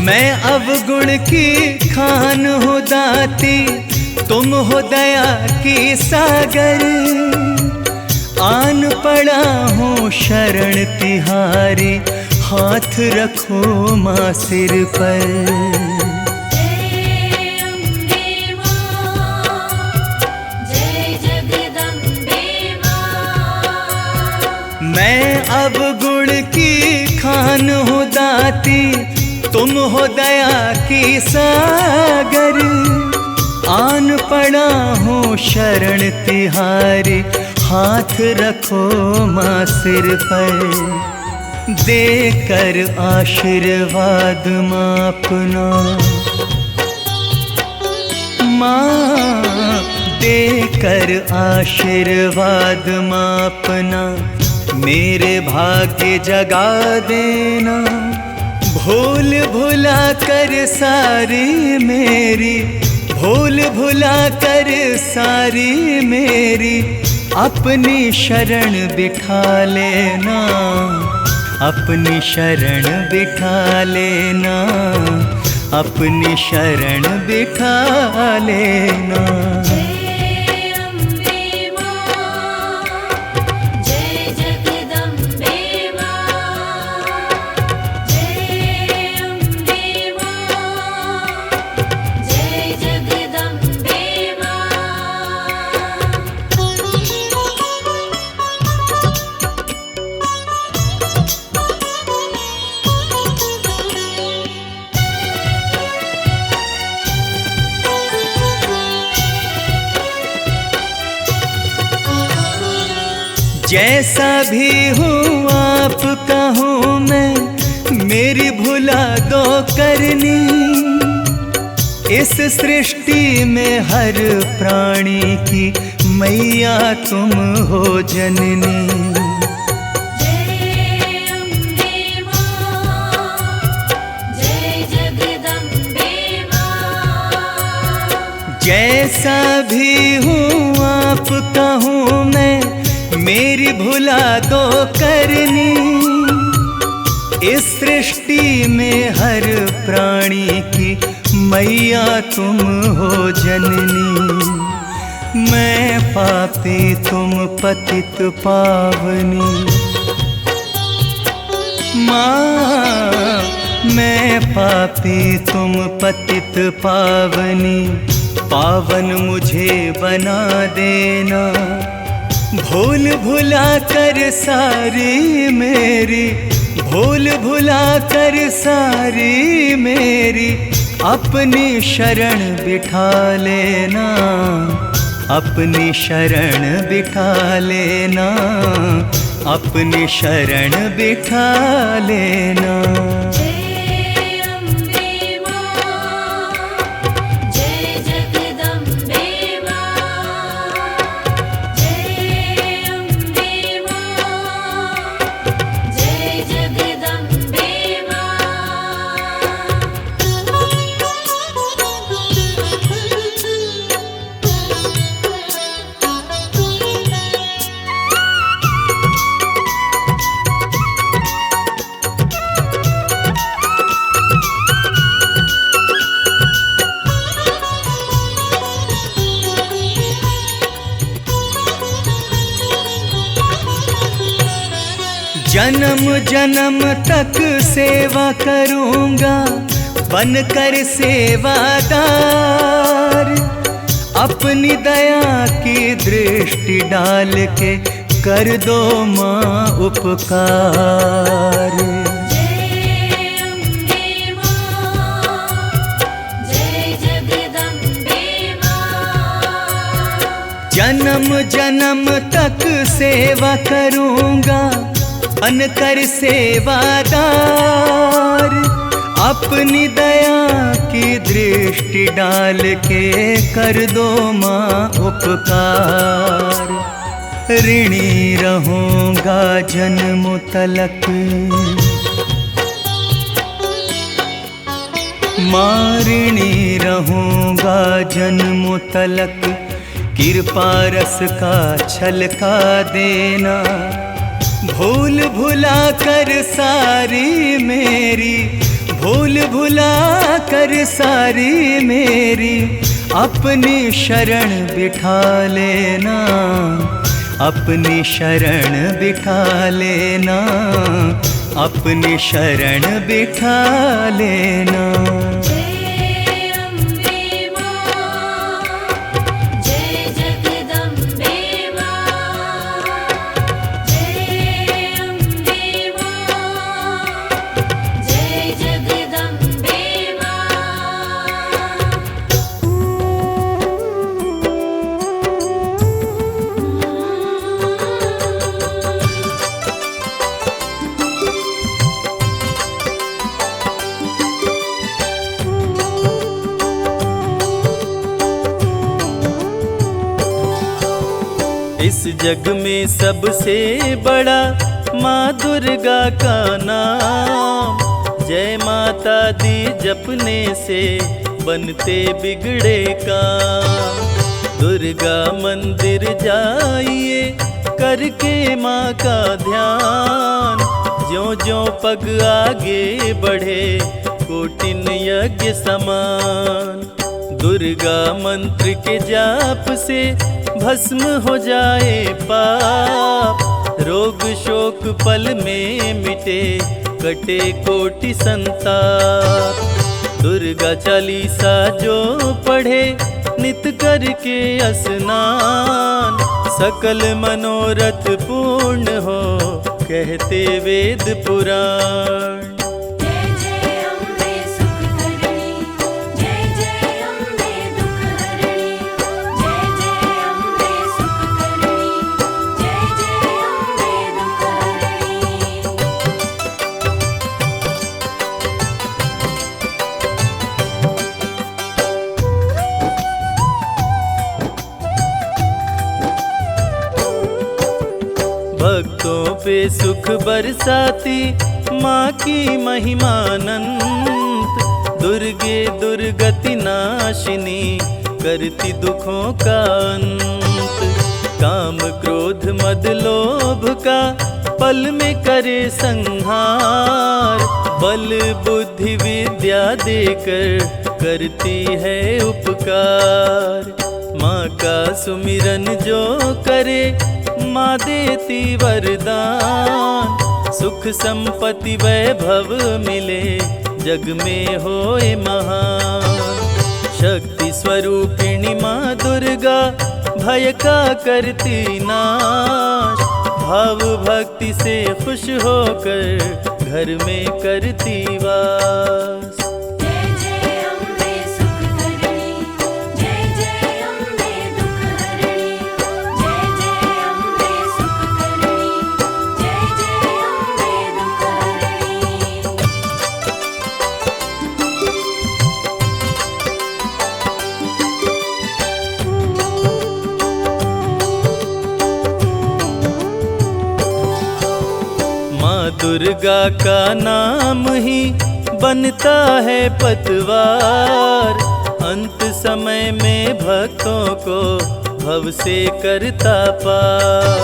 S1: मैं अवगुण की खान हो दाती, तुम हो दया की सागर। आन पड़ा हूँ शरण तिहारी, हाथ रखो माँ सिर पर। मैं अवगुण की खान हो दाती, तुम हो दया की सागर। आन पड़ा हूँ शरण तिहारी, हाथ रखो माँ सिर पर। देकर आशीर्वाद माँ अपना, माँ देकर आशीर्वाद माँ अपना, मेरे भाग्य जगा देना। भूल भुला कर सारी मेरी, भूल भुला कर सारी मेरी, अपनी शरण बिठा लेना। अपनी शरण बिठा लेना, अपनी शरण बिठा लेना। जैसा भी हूँ आपका हूँ मैं, मेरी भुला दो करनी। इस सृष्टि में हर प्राणी की मैया तुम हो जननी।
S2: जय अम्बे मां, जय जगदम्बे मां।
S1: जैसा भी हूँ आपका हूँ मैं, मेरी भुला दो करनी। इस सृष्टि में हर प्राणी की मैया तुम हो जननी। मैं पापी तुम पतित पावनी। माँ मैं पापी तुम पतित पावनी। पावन मुझे बना देना, भूल भुला कर सारी मेरी, भूल भुला कर सारी मेरी अपनी शरण बिठा लेना, अपनी शरण बिठा लेना, अपनी शरण बिठा लेना।
S2: जय अम्बे मां, जय जगदम्बे मां। जय अम्बे मां, जय जगदम्बे मां।
S1: जन्म जन्म तक सेवा करूंगा बनकर सेवादार। अपनी दया की दृष्टि डाल के कर दो माँ उपकार।
S2: जय अम्बे मां, जय जगदम्बे मां।
S1: जन्म जन्म तक सेवा करूंगा बनकर सेवादार। अपनी दया की दृष्टि डाल के कर दो माँ उपकार। ऋणी रहूंगा जन्म तलक, माँ ऋणी रहूंगा जन्म तलक। कृपा रस का छलका देना, भूल भुला कर सारी मेरी, भूल भुला कर सारी मेरी अपनी शरण बिठा लेना, अपनी शरण बिठा लेना, अपनी शरण बिठा लेना।
S2: जय अम्बे मां, जय जगदम्बे मां। जय अम्बे मां, जय जगदम्बे
S1: इस जग में सबसे बड़ा माँ दुर्गा का नाम। जय माता दी जपने से बनते बिगड़े काम। दुर्गा मंदिर जाइए करके माँ का ध्यान। ज्यों ज्यों पग आगे बढ़े कोटिन यज्ञ समान। दुर्गा मंत्र के जाप से भस्म हो जाए पाप। रोग शोक पल में मिटे कटे कोटि संताप। दुर्गा चालीसा जो पढ़े नित करके स्नान। सकल मनोरथ पूर्ण हो कहते वेद पुराण।
S2: जय जय अम्बे सुख धरणी, जय जय अम्बे दुख हरणी। जय जय अम्बे सुख धरणी, जय जय
S1: भक्तों पे सुख बरसाती माँ की महिमानंत। दुर्गे दुर्गति नाशिनी करती दुखों का अंत। काम क्रोध मद लोभ का पल में करे संहार। बल बुद्धि विद्या देकर करती है उपकार। माँ का सुमिरन जो करे माँ देती वरदान। सुख संपत्ति वैभव मिले जग में होए महान। शक्ति स्वरूपिणी माँ दुर्गा भय का करती नाश। भाव भक्ति से खुश होकर घर में करती वास।
S3: जय जय अम्बे सुख करणी, जय जय अम्बे दुख हरणी। जय जय अम्बे सुख करणी, जय जय अम्बे दुख हरणी।
S1: माँ दुर्गा का नाम ही बनता है पतवार। अंत समय में भक्तों को भव से करता पार।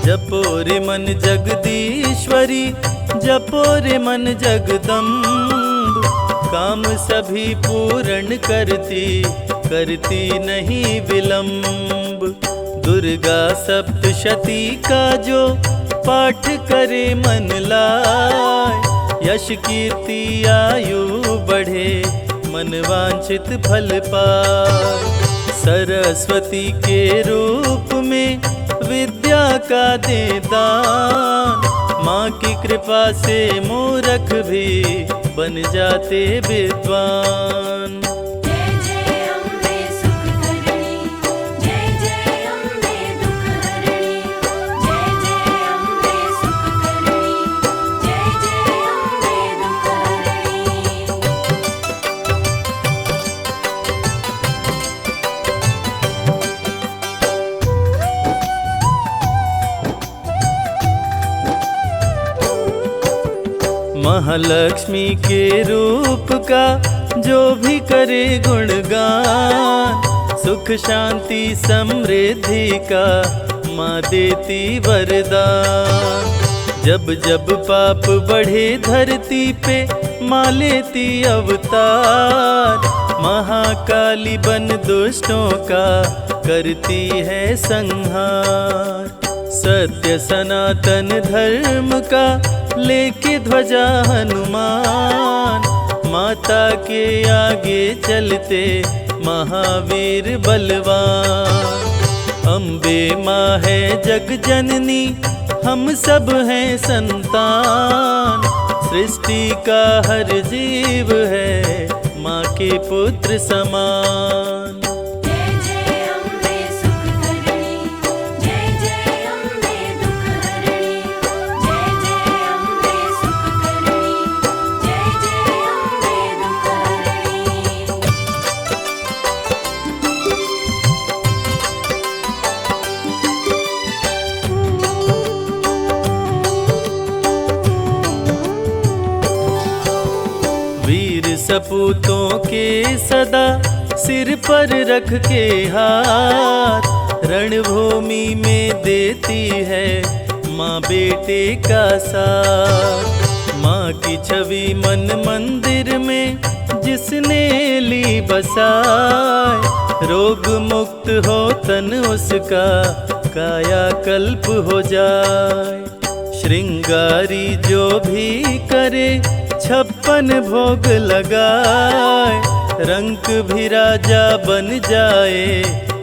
S1: जपो रे मन जगदीश्वरी, जपो रे मन जगदम्ब। काम सभी पूर्ण करती, करती नहीं विलंब। दुर्गा सप्तशती का जो पाठ करे मन लाए। यश कीर्ति आयु बढ़े मन वांछित फल पाए। सरस्वती के रूप में विद्या का दे दान। माँ की कृपा से मूर्ख भी बन जाते विद्वान।
S3: जय जय अम्बे सुख करणी, जय जय अम्बे दुख हरणी। जय जय अम्बे सुख करणी, जय जय अम्बे दुख हरणी।
S1: महालक्ष्मी के रूप का जो भी करे गुणगान। सुख शांति समृद्धि का माँ देती वरदान। जब जब पाप बढ़े धरती पे माँ लेती अवतार। महाकाली बन दुष्टों का करती है संहार। सत्य सनातन धर्म का लेके ध्वजा हनुमान। माता के आगे चलते महावीर बलवान। अम्बे माँ है जग जननी, हम सब हैं संतान। सृष्टि का हर जीव है माँ के पुत्र समान।
S3: जय जय अम्बे सुख करणी, जय जय अम्बे दुख हरणी। जय जय अम्बे सुख करणी, जय जय अम्बे दुख हरणी।
S1: वीर सपूतों के सदा सिर पर रख के हाथ। रणभूमि में देती है माँ बेटे का साथ। माँ की छवि मन मंदिर में जिसने ली बसाए। रोग मुक्त हो तन उसका काया कल्प हो जाए। श्रृंगारी जो भी करे 56 भोग लगाए। रंक भी राजा बन जाए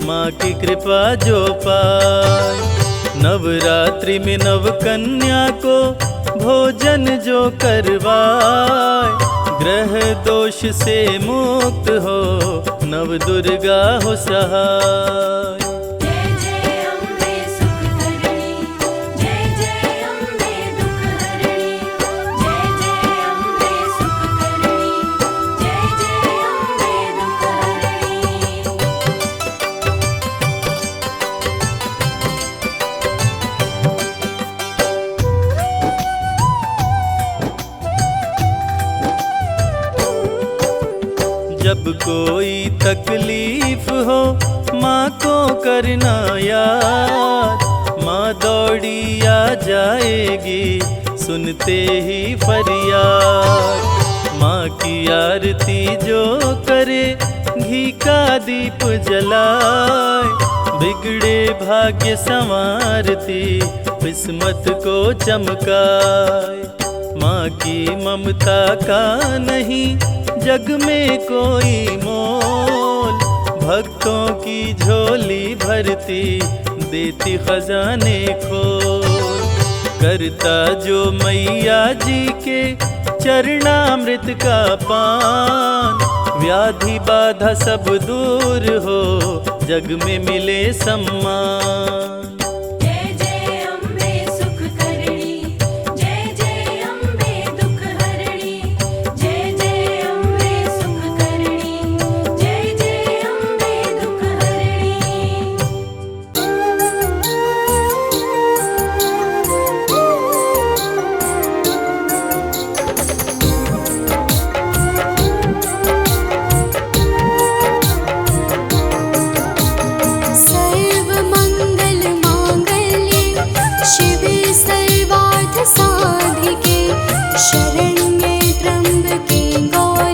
S1: माँ की कृपा जो पाए। नवरात्रि में नव कन्या को भोजन जो करवाए। ग्रह दोष से मुक्त हो नव दुर्गा हो सहाय।
S3: जय जय अम्बे सुख करणी, जय जय अम्बे दुख हरणी। जय जय अम्बे सुख करणी, जय जय अम्बे दुख हरणी।
S1: जब कोई तकलीफ हो माँ को करना याद, माँ दौड़ी आ जाएगी सुनते ही फरियाद। माँ की आरती जो करे घी का दीप जलाए, बिगड़े भाग्य संवारती किस्मत को चमकाए। माँ की ममता का नहीं जग में कोई मोल, भक्तों की झोली भरती देती खजाने खोल। करता जो मैया जी के चरणामृत का पान, व्याधि बाधा सब दूर हो जग में मिले सम्मान।
S3: जय जय अम्बे सुख करणी, जय जय अम्बे दुख हरणी, जय जय अम्बे सुख करणी, जय जय अम्बे दुख हरणी।
S4: शरण्ये त्र्यम्बके गौरी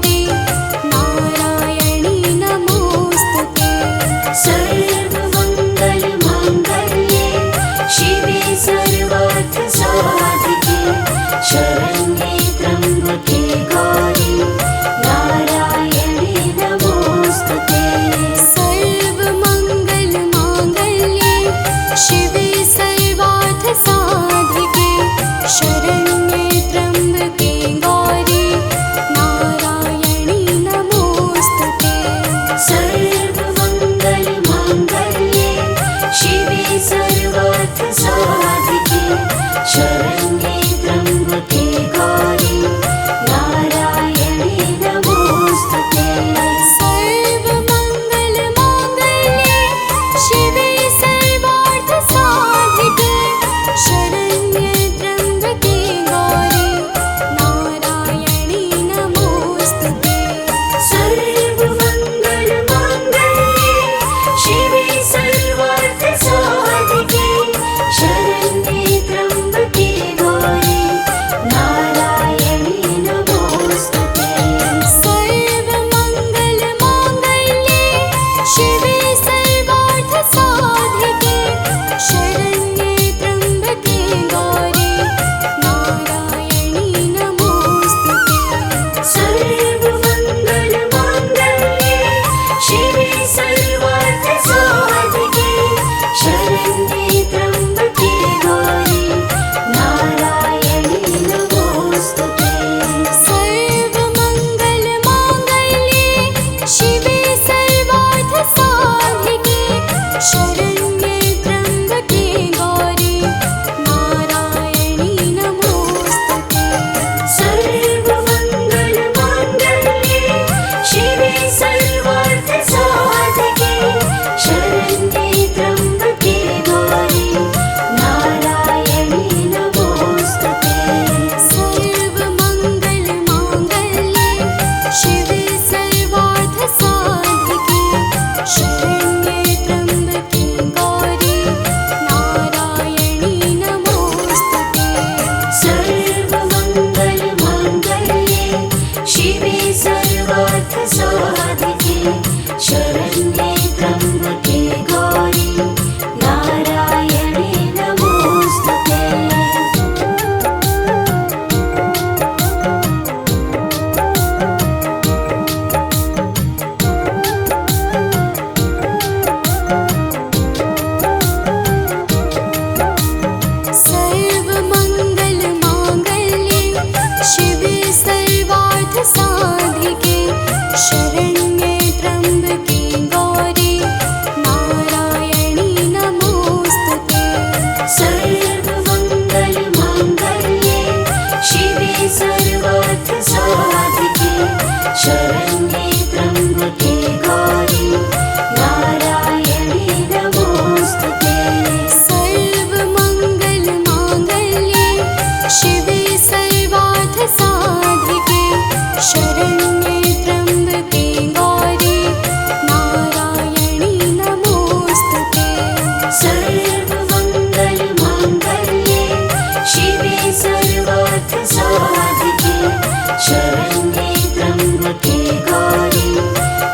S3: शरण्ये त्र्यम्बके गौरी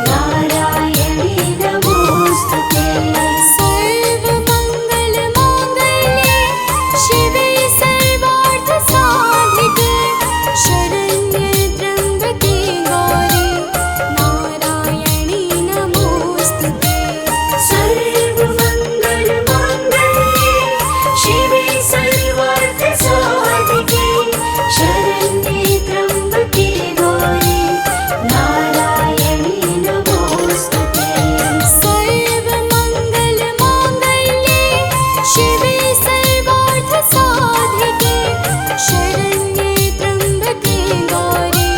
S3: नारायणी नमोस्तुते सर्वमङ्गलमाङ्गल्ये शिवे सर्वार्थसाधिके शरण्ये त्र्यम्बके गौरी नारायणी नमोस्तुते सर्वमङ्गलमाङ्गल्ये शिवे सर्वार्थसाधिके शरण्ये त्र्यम्बके गौरी नारायणी नमोस्तुते सर्वमङ्गलमाङ्गल्ये शिवे सर्वार्थसाधिके शरण्ये त्र्यम्बके गौरी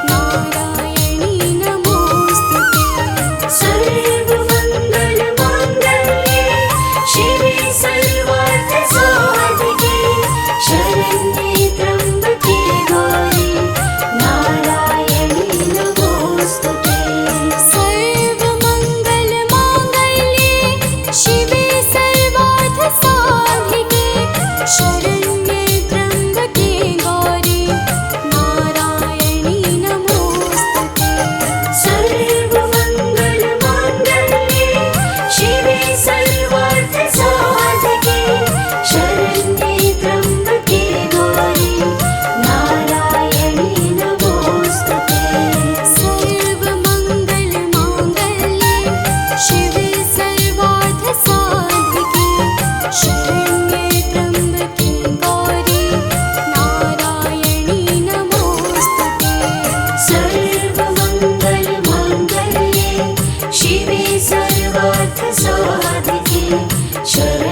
S3: नारायणी नमोस्तुते सर्वमङ्गलमाङ्गल्ये शिवे सर्वार्थसाधिके शरण्ये त्र्यम्बके गौरी नारायणी नमोस्तुते सर्वमङ्गलमाङ्गल्ये शिवे सर्वार्थसाधिके शरण्ये त्र्यम्बके गौरी नारायणी नमोस्तुते सर्वमङ्गलमाङ्गल्ये शिवे सर्वार्थसाधिके शरण्ये त्र्यम्बके गौरी नारायणी नमोस्तुते सर्वमङ्गलमाङ्गल्ये शिवे सर्वार्थसाधिके शरण्ये त्र्यम्बके गौरी नारायणी नमोस्तुते सर्वमङ्गलमाङ्गल्ये शिवे सर्वार्थसाधिके शरण्ये